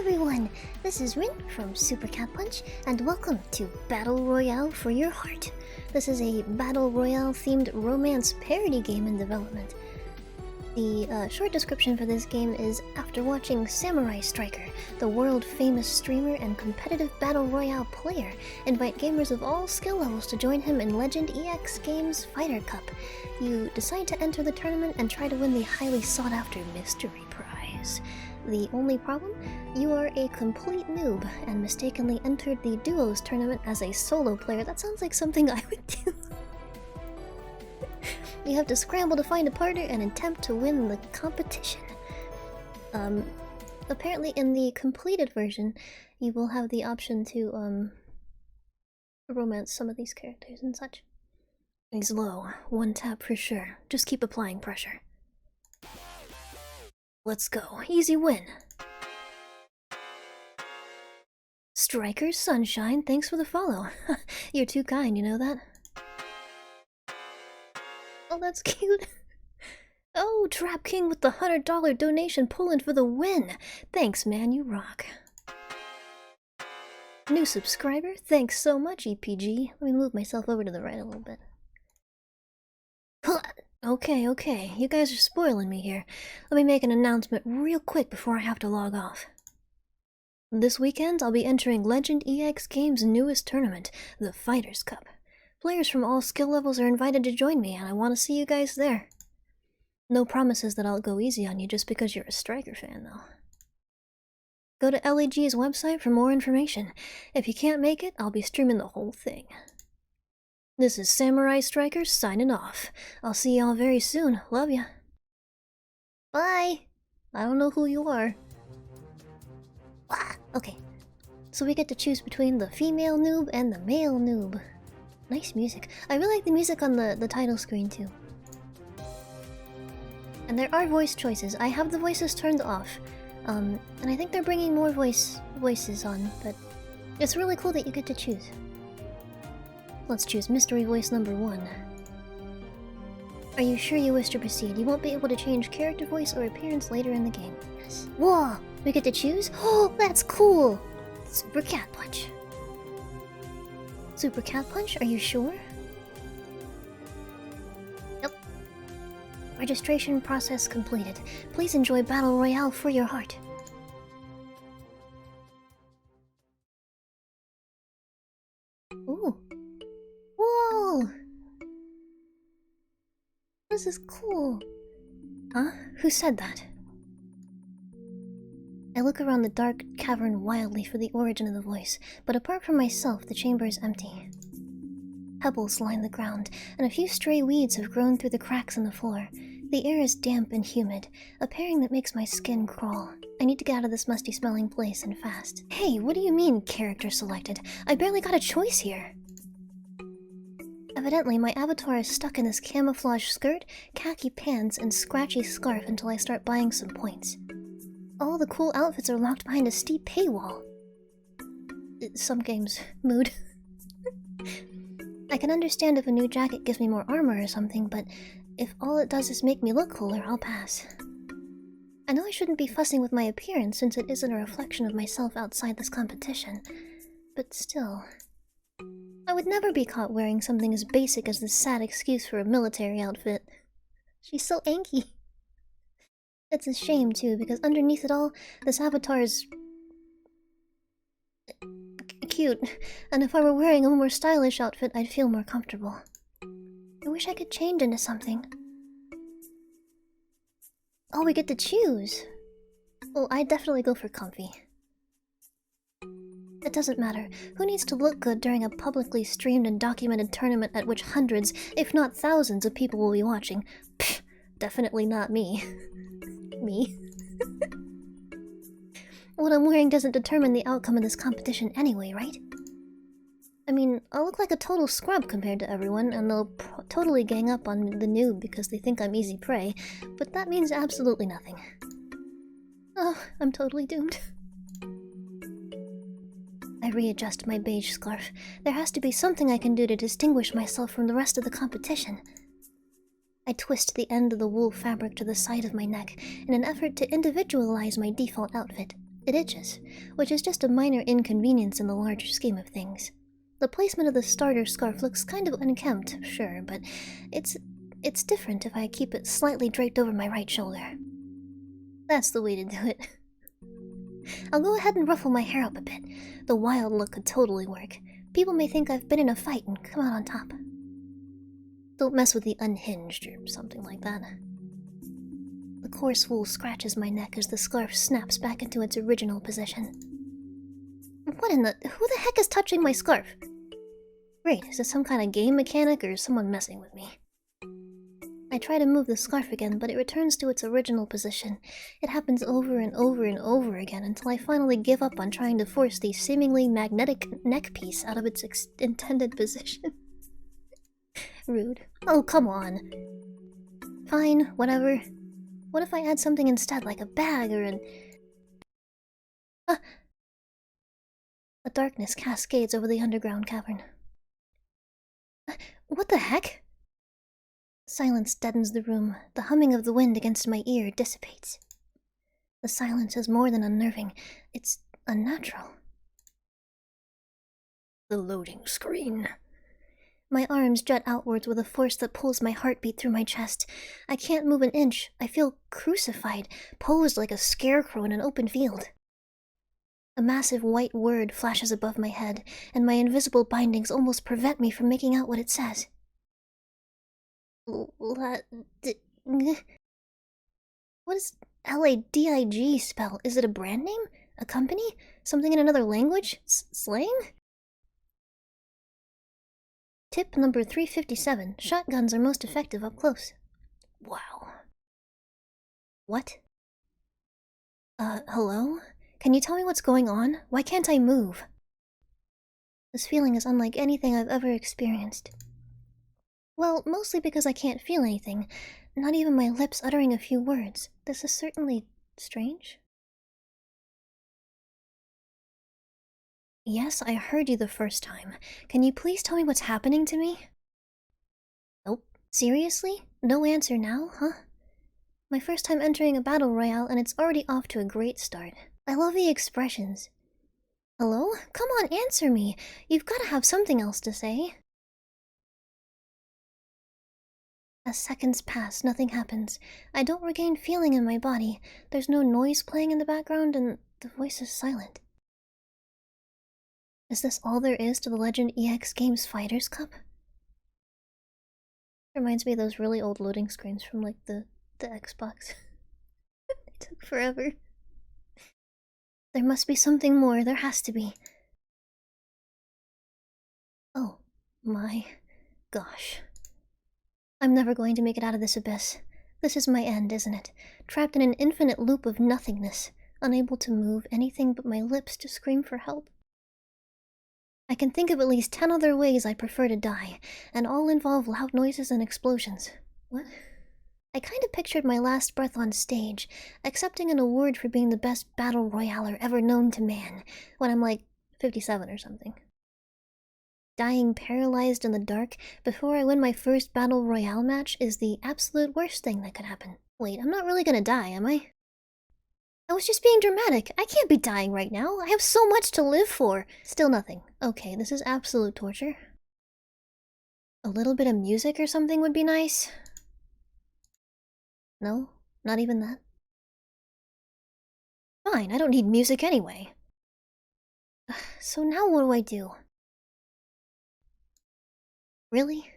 everyone, this is Rin from Super Cat Punch, and welcome to Battle Royale for Your Heart. This is a Battle Royale themed romance parody game in development. The short description for this game is, after watching Samurai Striker, the world-famous streamer and competitive Battle Royale player invite gamers of all skill levels to join him in LegendEx Games Fighter Cup. You decide to enter the tournament and try to win the highly sought-after mystery prize. The only problem? You are a complete noob and mistakenly entered the Duos tournament as a solo player. That sounds like something I would do. You have to scramble to find a partner and attempt to win the competition. Apparently in the completed version, you will have the option to, romance some of these characters and such. He's low. One tap for sure. Just keep applying pressure. Let's go. Easy win. Striker Sunshine, thanks for the follow. You're too kind, you know that? Oh, that's cute. Oh, Trap King with the $100 donation pulling for the win. Thanks, man, you rock. New subscriber, thanks so much, EPG. Let me move myself over to the right a little bit. Okay, you guys are spoiling me here. Let me make an announcement real quick before I have to log off. This weekend, I'll be entering LegendEx Games' newest tournament, the Fighters Cup. Players from all skill levels are invited to join me, and I want to see you guys there. No promises that I'll go easy on you just because you're a Striker fan, though. Go to LEG's website for more information. If you can't make it, I'll be streaming the whole thing. This is Samurai Striker signing off. I'll see y'all very soon. Love ya. Bye! I don't know who you are. Okay, so we get to choose between the female noob and the male noob. Nice music. I really like the music on the title screen too. And there are voice choices. I have the voices turned off. And I think they're bringing more voices on, but it's really cool that you get to choose. Let's choose mystery voice number 1. Are you sure you wish to proceed? You won't be able to change character voice or appearance later in the game. Yes. Whoa! We get to choose? Oh, that's cool! Super Cat Punch. Super Cat Punch, are you sure? Yep. Registration process completed. Please enjoy Battle Royale for your heart. Ooh. Whoa! This is cool. Huh? Who said that? I look around the dark cavern wildly for the origin of the voice, but apart from myself, the chamber is empty. Pebbles line the ground, and a few stray weeds have grown through the cracks in the floor. The air is damp and humid, a pairing that makes my skin crawl. I need to get out of this musty-smelling place and fast. Hey, what do you mean, character selected? I barely got a choice here! Evidently, my avatar is stuck in this camouflage skirt, khaki pants, and scratchy scarf until I start buying some points. All the cool outfits are locked behind a steep paywall. Some games. Mood. I can understand if a new jacket gives me more armor or something, but if all it does is make me look cooler, I'll pass. I know I shouldn't be fussing with my appearance since it isn't a reflection of myself outside this competition, but still. I would never be caught wearing something as basic as this sad excuse for a military outfit. She's so anky. It's a shame, too, because underneath it all, this avatar is cute, and if I were wearing a more stylish outfit, I'd feel more comfortable. I wish I could change into something. Oh, we get to choose! Well, I'd definitely go for comfy. It doesn't matter. Who needs to look good during a publicly streamed and documented tournament at which hundreds, if not thousands, of people will be watching? Pfft, definitely not me. Me. What I'm wearing doesn't determine the outcome of this competition anyway, right? I mean, I'll look like a total scrub compared to everyone, and they'll totally gang up on the noob because they think I'm easy prey, but that means absolutely nothing. Oh, I'm totally doomed. I readjust my beige scarf. There has to be something I can do to distinguish myself from the rest of the competition. I twist the end of the wool fabric to the side of my neck in an effort to individualize my default outfit. It itches, which is just a minor inconvenience in the larger scheme of things. The placement of the starter scarf looks kind of unkempt, sure, but it's different if I keep it slightly draped over my right shoulder. That's the way to do it. I'll go ahead and ruffle my hair up a bit. The wild look could totally work. People may think I've been in a fight and come out on top. Don't mess with the unhinged or something like that. The coarse wool scratches my neck as the scarf snaps back into its original position. What in the... Who the heck is touching my scarf? Great, is this some kind of game mechanic or someone messing with me? I try to move the scarf again, but it returns to its original position. It happens over and over and over again until I finally give up on trying to force the seemingly magnetic neck piece out of its intended position. Rude. Oh, come on. Fine, whatever. What if I add something instead, like a bag or an... A darkness cascades over the underground cavern. What the heck? Silence deadens the room. The humming of the wind against my ear dissipates. The silence is more than unnerving. It's unnatural. The loading screen. My arms jut outwards with a force that pulls my heartbeat through my chest. I can't move an inch. I feel crucified, posed like a scarecrow in an open field. A massive white word flashes above my head, and my invisible bindings almost prevent me from making out what it says. What does LADIG spell? Is it a brand name? A company? Something in another language? Slang? Tip number 357. Shotguns are most effective up close. Wow. What? Hello? Can you tell me what's going on? Why can't I move? This feeling is unlike anything I've ever experienced. Well, mostly because I can't feel anything, not even my lips uttering a few words. This is certainly strange. Yes, I heard you the first time. Can you please tell me what's happening to me? Nope. Seriously? No answer now, huh? My first time entering a battle royale and it's already off to a great start. I love the expressions. Hello? Come on, answer me. You've got to have something else to say. As seconds pass, nothing happens. I don't regain feeling in my body. There's no noise playing in the background, and the voice is silent. Is this all there is to the LegendEx Games Fighters Cup? Reminds me of those really old loading screens from, like, the Xbox. They took forever. There must be something more. There has to be. Oh my gosh. I'm never going to make it out of this abyss. This is my end, isn't it? Trapped in an infinite loop of nothingness, unable to move anything but my lips to scream for help. I can think of at least 10 other ways I prefer to die, and all involve loud noises and explosions. What? I kind of pictured my last breath on stage, accepting an award for being the best battle royaler ever known to man, when I'm like 57 or something. Dying paralyzed in the dark before I win my first battle royale match is the absolute worst thing that could happen. Wait, I'm not really gonna die, am I? I was just being dramatic. I can't be dying right now. I have so much to live for. Still nothing. Okay, this is absolute torture. A little bit of music or something would be nice. No? Not even that? Fine, I don't need music anyway. So now what do I do? Really?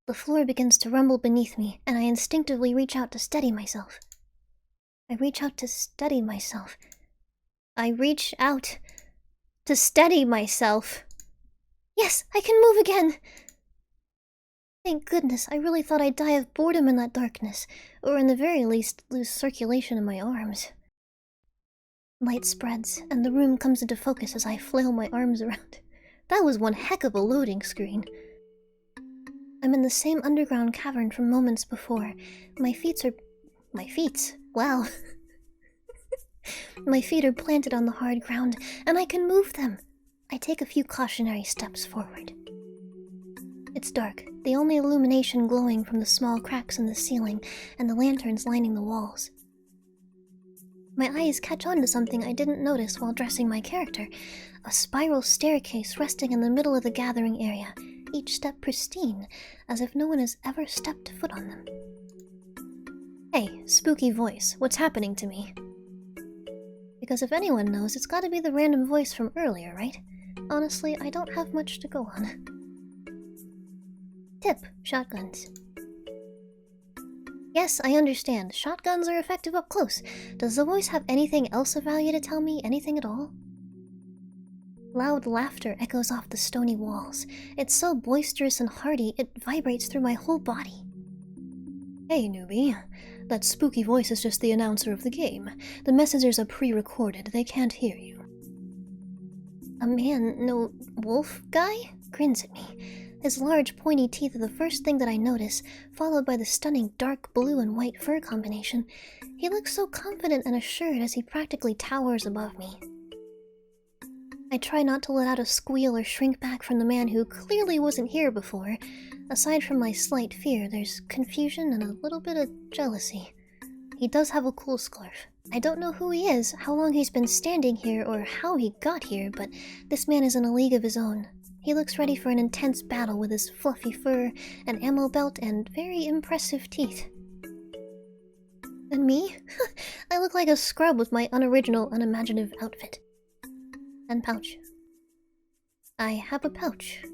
The floor begins to rumble beneath me, and I instinctively reach out to steady myself. I reach out to steady myself. Yes, I can move again! Thank goodness, I really thought I'd die of boredom in that darkness, or in the very least, lose circulation in my arms. Light spreads, and the room comes into focus as I flail my arms around. That was one heck of a loading screen. I'm in the same underground cavern from moments before. My feet? Wow. My feet are planted on the hard ground, and I can move them. I take a few cautionary steps forward. It's dark, the only illumination glowing from the small cracks in the ceiling and the lanterns lining the walls. My eyes catch on to something I didn't notice while dressing my character. A spiral staircase resting in the middle of the gathering area, each step pristine, as if no one has ever stepped foot on them. Hey, spooky voice, what's happening to me? Because if anyone knows, it's gotta be the random voice from earlier, right? Honestly, I don't have much to go on. Tip: shotguns. Yes, I understand. Shotguns are effective up close. Does the voice have anything else of value to tell me? Anything at all? Loud laughter echoes off the stony walls. It's so boisterous and hearty, it vibrates through my whole body. Hey, newbie. That spooky voice is just the announcer of the game. The messages are pre-recorded. They can't hear you. A man, no, wolf guy, grins at me. His large, pointy teeth are the first thing that I notice, followed by the stunning dark blue and white fur combination. He looks so confident and assured as he practically towers above me. I try not to let out a squeal or shrink back from the man who clearly wasn't here before. Aside from my slight fear, there's confusion and a little bit of jealousy. He does have a cool scarf. I don't know who he is, how long he's been standing here, or how he got here, but this man is in a league of his own. He looks ready for an intense battle with his fluffy fur, an ammo belt, and very impressive teeth. And me? I look like a scrub with my unoriginal, unimaginative outfit. And pouch. I have a pouch.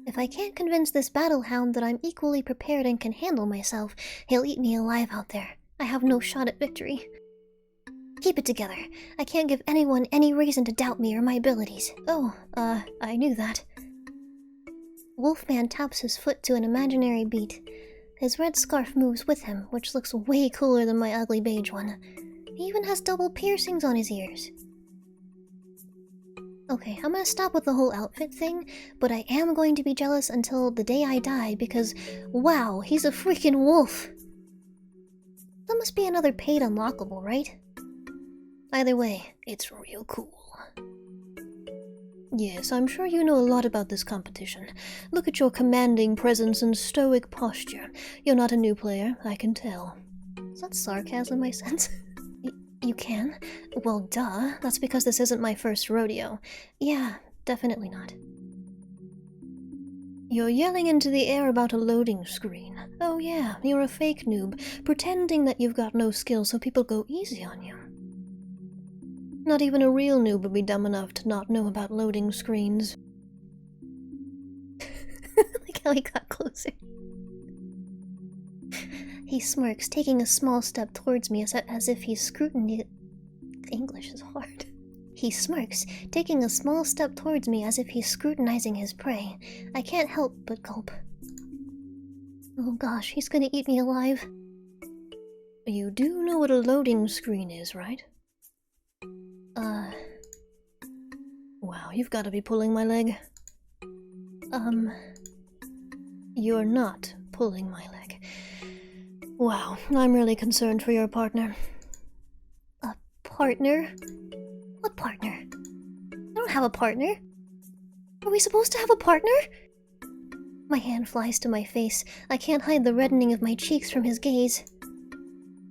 If I can't convince this battlehound that I'm equally prepared and can handle myself, he'll eat me alive out there. I have no shot at victory. Keep it together. I can't give anyone any reason to doubt me or my abilities. Oh, I knew that. Wolfman taps his foot to an imaginary beat. His red scarf moves with him, which looks way cooler than my ugly beige one. He even has double piercings on his ears. Okay, I'm gonna stop with the whole outfit thing, but I am going to be jealous until the day I die because, wow, he's a freaking wolf! That must be another paid unlockable, right? Either way, it's real cool. Yes, I'm sure you know a lot about this competition. Look at your commanding presence and stoic posture. You're not a new player, I can tell. Is that sarcasm I sense? You can? Well, duh. That's because this isn't my first rodeo. Yeah, definitely not. You're yelling into the air about a loading screen. Oh yeah, you're a fake noob, pretending that you've got no skill so people go easy on you. Not even a real noob would be dumb enough to not know about loading screens. Like how he got closer. He smirks, taking a small step towards me as if he's scrutinizing. English is hard. He smirks, taking a small step towards me as if he's scrutinizing his prey. I can't help but gulp. Oh gosh, he's gonna eat me alive. You do know what a loading screen is, right? Wow, you've gotta be pulling my leg. You're not pulling my leg. Wow, I'm really concerned for your partner. A partner? What partner? I don't have a partner. Are we supposed to have a partner? My hand flies to my face. I can't hide the reddening of my cheeks from his gaze.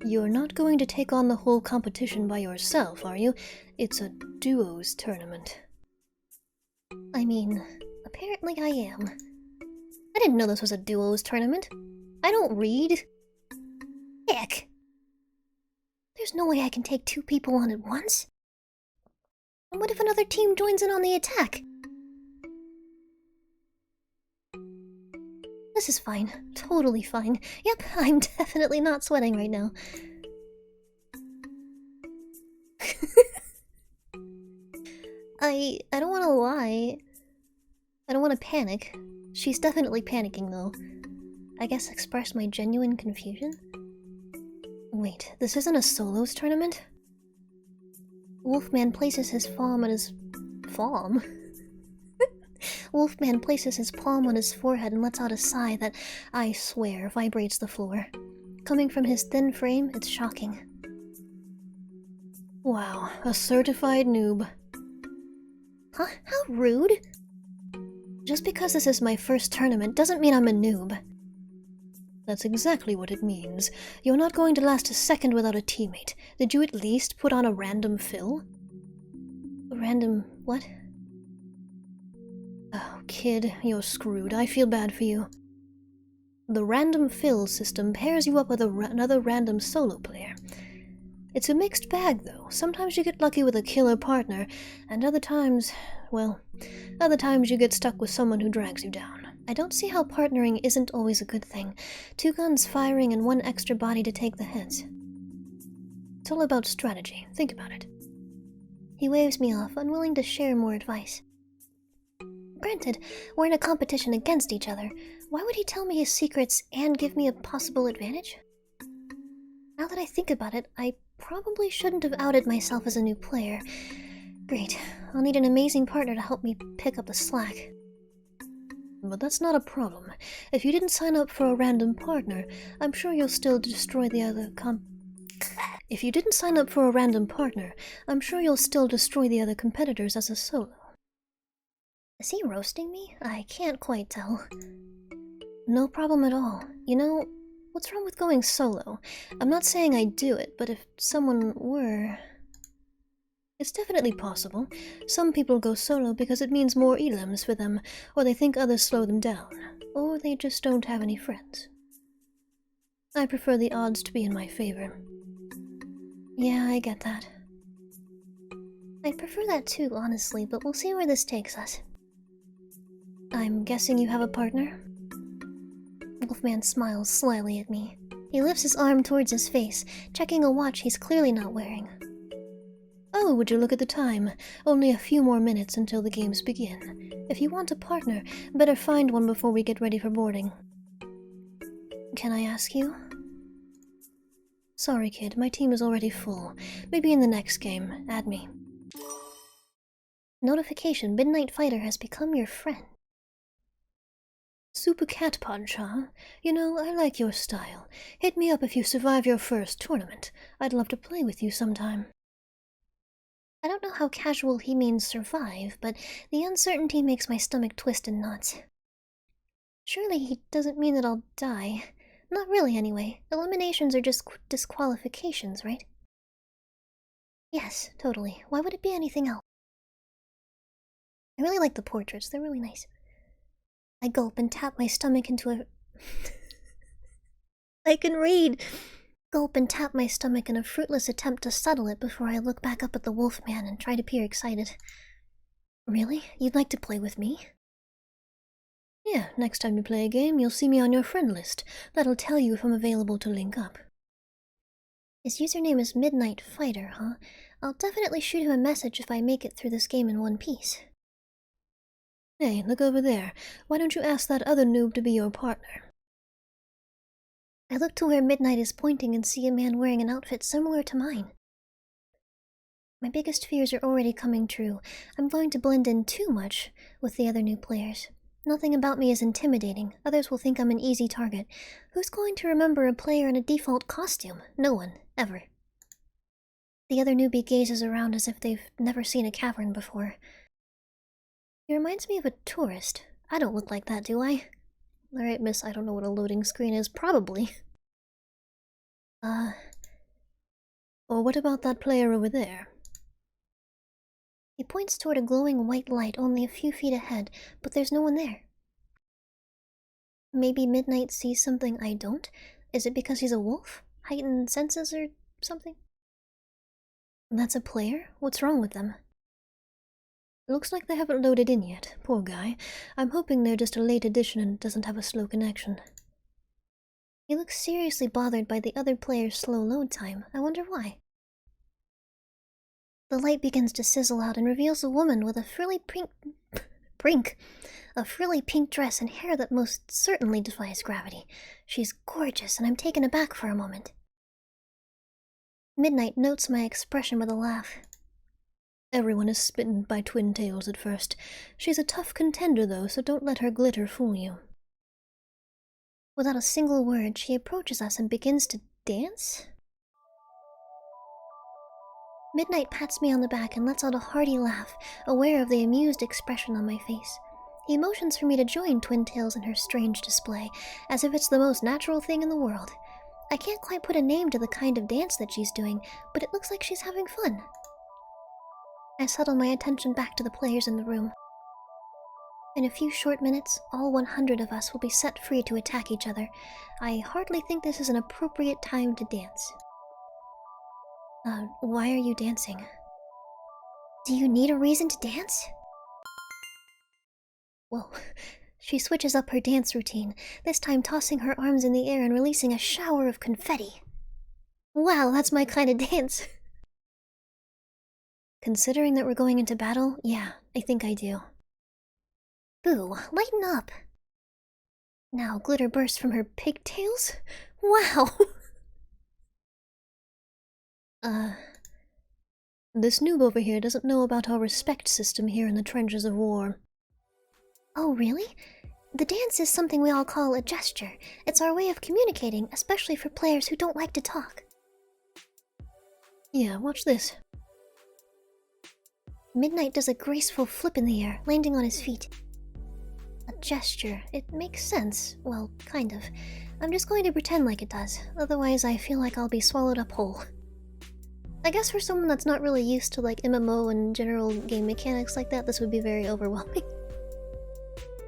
You're not going to take on the whole competition by yourself, are you? It's a duos tournament. I mean, apparently I am. I didn't know this was a duos tournament. I don't read. Heck! There's no way I can take two people on at once. And what if another team joins in on the attack? This is fine. Totally fine. Yep, I'm definitely not sweating right now. I don't want to lie. I don't want to panic. She's definitely panicking, though. I guess express my genuine confusion? Wait, this isn't a solos tournament? Wolfman places his palm on his... Wolfman places his palm on his forehead and lets out a sigh that, I swear, vibrates the floor. Coming from his thin frame, it's shocking. Wow, a certified noob. Huh? How rude? Just because this is my first tournament doesn't mean I'm a noob. That's exactly what it means. You're not going to last a second without a teammate. Did you at least put on a random fill? A random what? Oh, kid, you're screwed. I feel bad for you. The random fill system pairs you up with another random solo player. It's a mixed bag, though. Sometimes you get lucky with a killer partner, and other times, well, other times you get stuck with someone who drags you down. I don't see how partnering isn't always a good thing. 2 guns firing and 1 extra body to take the hits. It's all about strategy. Think about it. He waves me off, unwilling to share more advice. Granted, we're in a competition against each other. Why would he tell me his secrets and give me a possible advantage? Now that I think about it, I probably shouldn't have outed myself as a new player. Great, I'll need an amazing partner to help me pick up the slack. But that's not a problem. If you didn't sign up for a random partner, I'm sure you'll still destroy the other If you didn't sign up for a random partner, I'm sure you'll still destroy the other competitors as a solo. Is he roasting me? I can't quite tell. No problem at all. You know, what's wrong with going solo? I'm not saying I'd do it, but if someone were... It's definitely possible. Some people go solo because it means more elims for them, or they think others slow them down, or they just don't have any friends. I prefer the odds to be in my favor. Yeah, I get that. I'd prefer that too, honestly, but we'll see where this takes us. I'm guessing you have a partner? Wolfman smiles slyly at me. He lifts his arm towards his face, checking a watch he's clearly not wearing. Oh, would you look at the time? Only a few more minutes until the games begin. If you want a partner, better find one before we get ready for boarding. Can I ask you? Sorry, kid, my team is already full. Maybe in the next game, add me. Notification, Midnight Fighter has become your friend. Super Cat Punch, huh? You know, I like your style. Hit me up if you survive your first tournament. I'd love to play with you sometime. I don't know how casual he means survive, but the uncertainty makes my stomach twist in knots. Surely he doesn't mean that I'll die. Not really, anyway. Eliminations are just disqualifications, right? Yes, totally. Why would it be anything else? I really like the portraits. They're really nice. I gulp and tap my stomach into a... I can read! Gulp and tap my stomach in a fruitless attempt to settle it before I look back up at the Wolfman and try to appear excited. Really? You'd like to play with me? Yeah, next time you play a game, you'll see me on your friend list. That'll tell you if I'm available to link up. His username is Midnight Fighter, huh? I'll definitely shoot him a message if I make it through this game in one piece. Hey, look over there. Why don't you ask that other noob to be your partner? I look to where Midnight is pointing and see a man wearing an outfit similar to mine. My biggest fears are already coming true. I'm going to blend in too much with the other new players. Nothing about me is intimidating. Others will think I'm an easy target. Who's going to remember a player in a default costume? No one, ever. The other newbie gazes around as if they've never seen a cavern before. He reminds me of a tourist. I don't look like that, do I? Alright, miss, I don't know what a loading screen is. Probably. Or what about that player over there? He points toward a glowing white light only a few feet ahead, but there's no one there. Maybe Midnight sees something I don't? Is it because he's a wolf? Heightened senses or something? That's a player? What's wrong with them? Looks like they haven't loaded in yet. Poor guy. I'm hoping they're just a late edition and doesn't have a slow connection. He looks seriously bothered by the other player's slow load time. I wonder why. The light begins to sizzle out and reveals a woman with a frilly pink dress and hair that most certainly defies gravity. She's gorgeous, and I'm taken aback for a moment. Midnight notes my expression with a laugh. Everyone is smitten by Twin Tails at first. She's a tough contender, though, so don't let her glitter fool you. Without a single word, she approaches us and begins to dance? Midnight pats me on the back and lets out a hearty laugh, aware of the amused expression on my face. He motions for me to join Twin Tails in her strange display, as if it's the most natural thing in the world. I can't quite put a name to the kind of dance that she's doing, but it looks like she's having fun. I settle my attention back to the players in the room. In a few short minutes, all 100 of us will be set free to attack each other. I hardly think this is an appropriate time to dance. Why are you dancing? Do you need a reason to dance? Whoa. She switches up her dance routine, this time tossing her arms in the air and releasing a shower of confetti. Wow, that's my kind of dance. Considering that we're going into battle, yeah, I think I do. Boo, lighten up. Now glitter bursts from her pigtails? Wow! This noob over here doesn't know about our respect system here in the trenches of war. Oh, really? The dance is something we all call a gesture. It's our way of communicating, especially for players who don't like to talk. Yeah, watch this. Midnight does a graceful flip in the air, landing on his feet. A gesture. It makes sense. Well, kind of. I'm just going to pretend like it does, otherwise I feel like I'll be swallowed up whole. I guess for someone that's not really used to like MMO and general game mechanics like that, this would be very overwhelming.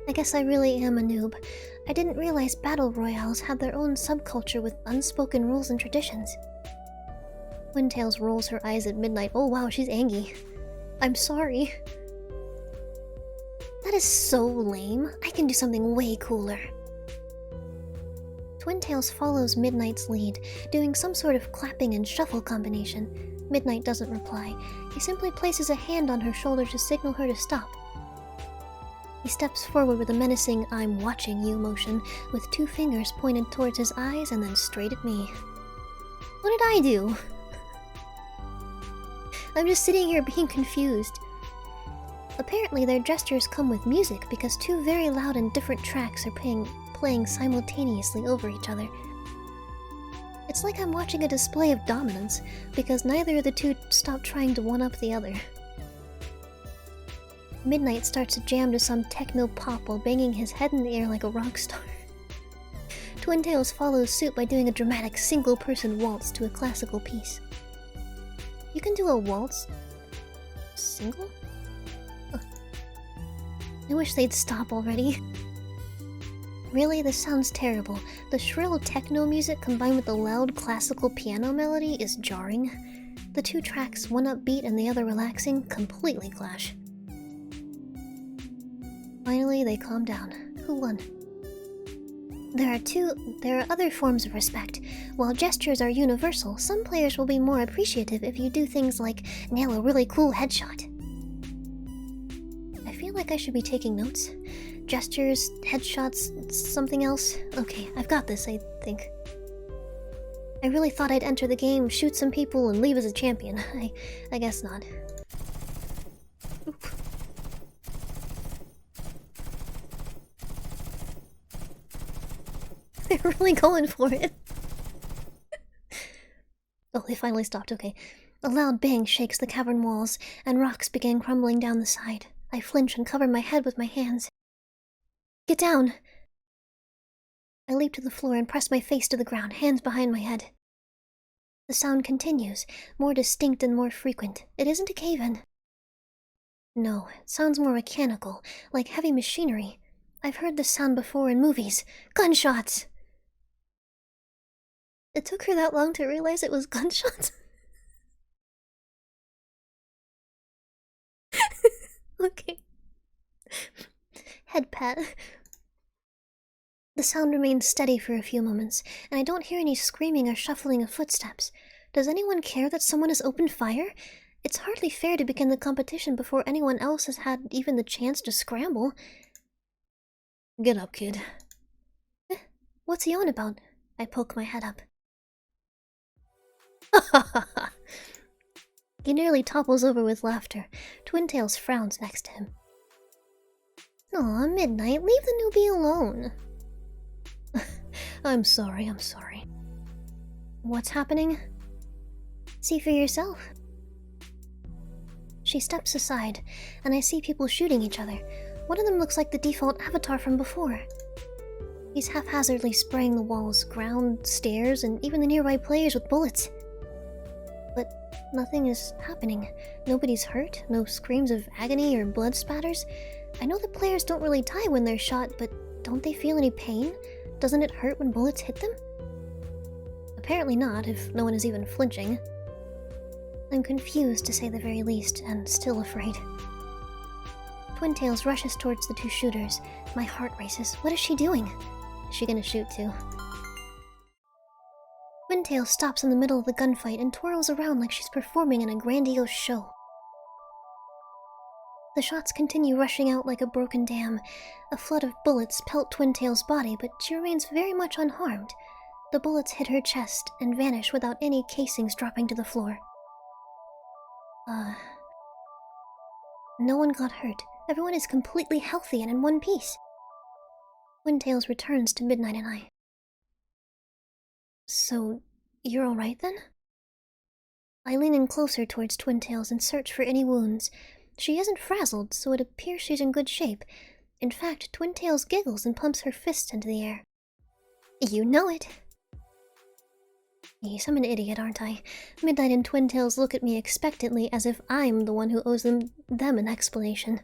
I guess I really am a noob. I didn't realize battle royales had their own subculture with unspoken rules and traditions. Twin Tails rolls her eyes at Midnight. Oh wow, she's angry. I'm sorry. That is so lame. I can do something way cooler. Twin Tails follows Midnight's lead, doing some sort of clapping and shuffle combination. Midnight doesn't reply. He simply places a hand on her shoulder to signal her to stop. He steps forward with a menacing "I'm watching you" motion, with 2 fingers pointed towards his eyes and then straight at me. What did I do? I'm just sitting here being confused. Apparently their gestures come with music because 2 very loud and different tracks are playing simultaneously over each other. It's like I'm watching a display of dominance, because neither of the 2 stop trying to one-up the other. Midnight starts to jam to some techno pop while banging his head in the air like a rock star. Twin Tails follows suit by doing a dramatic single-person waltz to a classical piece. You can do a waltz? Single? I wish they'd stop already. Really, this sounds terrible. The shrill techno music combined with the loud classical piano melody is jarring. The 2 tracks, one upbeat and the other relaxing, completely clash. Finally, they calm down. Who won? There are other forms of respect. While gestures are universal, some players will be more appreciative if you do things like nail a really cool headshot. I feel like I should be taking notes. Gestures, headshots, something else? Okay, I've got this, I think. I really thought I'd enter the game, shoot some people, and leave as a champion. I guess not. Oop. They're really going for it. Oh, they finally stopped, okay. A loud bang shakes the cavern walls, and rocks begin crumbling down the side. I flinch and cover my head with my hands. Get down! I leap to the floor and press my face to the ground, hands behind my head. The sound continues, more distinct and more frequent. It isn't a cave-in. No, it sounds more mechanical, like heavy machinery. I've heard this sound before in movies. Gunshots! It took her that long to realize it was gunshots? Okay. Head pat. The sound remains steady for a few moments, and I don't hear any screaming or shuffling of footsteps. Does anyone care that someone has opened fire? It's hardly fair to begin the competition before anyone else has had even the chance to scramble. Get up, kid. What's he on about? I poke my head up. He nearly topples over with laughter. Twin Tails frowns next to him. Aw, Midnight, leave the newbie alone. I'm sorry. What's happening? See for yourself. She steps aside, and I see people shooting each other. One of them looks like the default avatar from before. He's haphazardly spraying the walls, ground, stairs, and even the nearby players with bullets. But nothing is happening. Nobody's hurt, no screams of agony or blood spatters. I know that players don't really die when they're shot, but don't they feel any pain? Doesn't it hurt when bullets hit them? Apparently not, if no one is even flinching. I'm confused, to say the very least, and still afraid. Twintails rushes towards the two shooters. My heart races. What is she doing? Is she gonna shoot too? Twintails stops in the middle of the gunfight and twirls around like she's performing in a grandiose show. The shots continue rushing out like a broken dam. A flood of bullets pelt Twintails' body, but she remains very much unharmed. The bullets hit her chest and vanish without any casings dropping to the floor. No one got hurt. Everyone is completely healthy and in one piece. Twintails returns to Midnight and I. So, you're alright then? I lean in closer towards Twintails and search for any wounds. She isn't frazzled, so it appears she's in good shape. In fact, Twintails giggles and pumps her fist into the air. You know it! Yes, I'm an idiot, aren't I? Midnight and Twintails look at me expectantly as if I'm the one who owes them an explanation.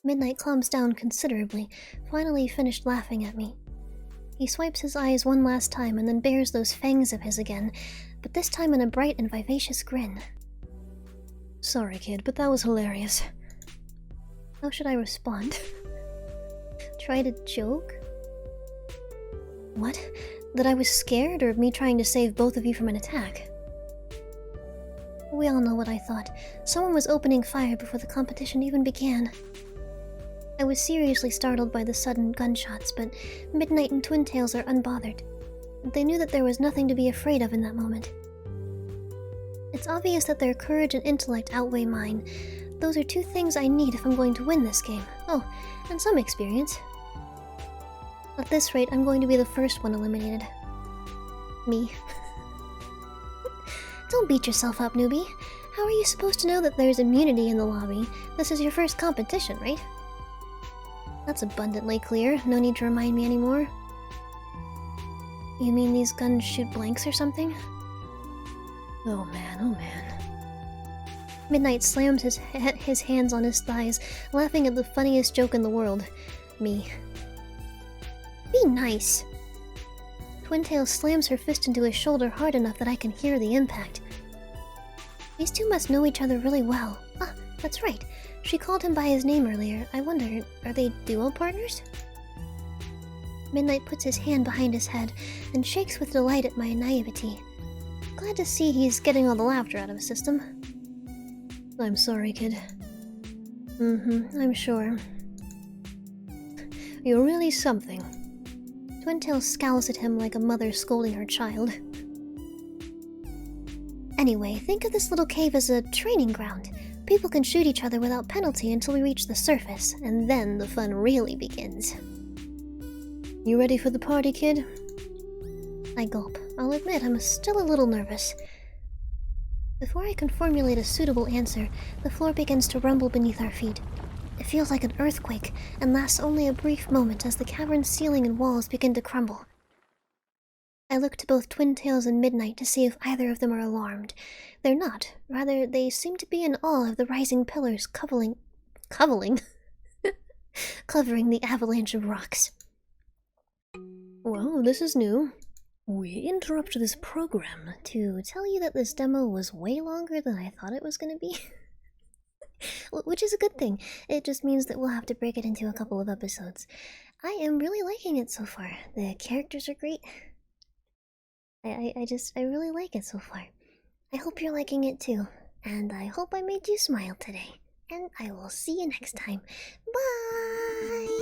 Midnight calms down considerably, finally finished laughing at me. He swipes his eyes one last time and then bares those fangs of his again, but this time in a bright and vivacious grin. Sorry, kid, but that was hilarious. How should I respond? Try to joke? What? That I was scared, or me trying to save both of you from an attack? We all know what I thought. Someone was opening fire before the competition even began. I was seriously startled by the sudden gunshots, but Midnight and Twintails are unbothered. They knew that there was nothing to be afraid of in that moment. It's obvious that their courage and intellect outweigh mine. Those are two things I need if I'm going to win this game. Oh, and some experience. At this rate, I'm going to be the first one eliminated. Me. Don't beat yourself up, newbie. How are you supposed to know that there's immunity in the lobby? This is your first competition, right? That's abundantly clear. No need to remind me anymore. You mean these guns shoot blanks or something? Oh man, oh man. Midnight slams his hands on his thighs, laughing at the funniest joke in the world. Me. Be nice. Twintails slams her fist into his shoulder hard enough that I can hear the impact. These two must know each other really well. Ah, that's right. She called him by his name earlier. I wonder, are they duo partners? Midnight puts his hand behind his head and shakes with delight at my naivety. Glad to see he's getting all the laughter out of his system. I'm sorry, kid. I'm sure. You're really something. Twintails scowls at him like a mother scolding her child. Anyway, think of this little cave as a training ground. People can shoot each other without penalty until we reach the surface, and then the fun really begins. You ready for the party, kid? I gulp. I'll admit I'm still a little nervous. Before I can formulate a suitable answer, the floor begins to rumble beneath our feet. It feels like an earthquake, and lasts only a brief moment as the cavern's ceiling and walls begin to crumble. I look to both Twintails and Midnight to see if either of them are alarmed. They're not. Rather, they seem to be in awe of the rising pillars covering the avalanche of rocks. Well, this is new. We interrupt this program to tell you that this demo was way longer than I thought it was going to be. Which is a good thing. It just means that we'll have to break it into a couple of episodes. I am really liking it so far. The characters are great. I really like it so far. I hope you're liking it too. And I hope I made you smile today. And I will see you next time. Bye!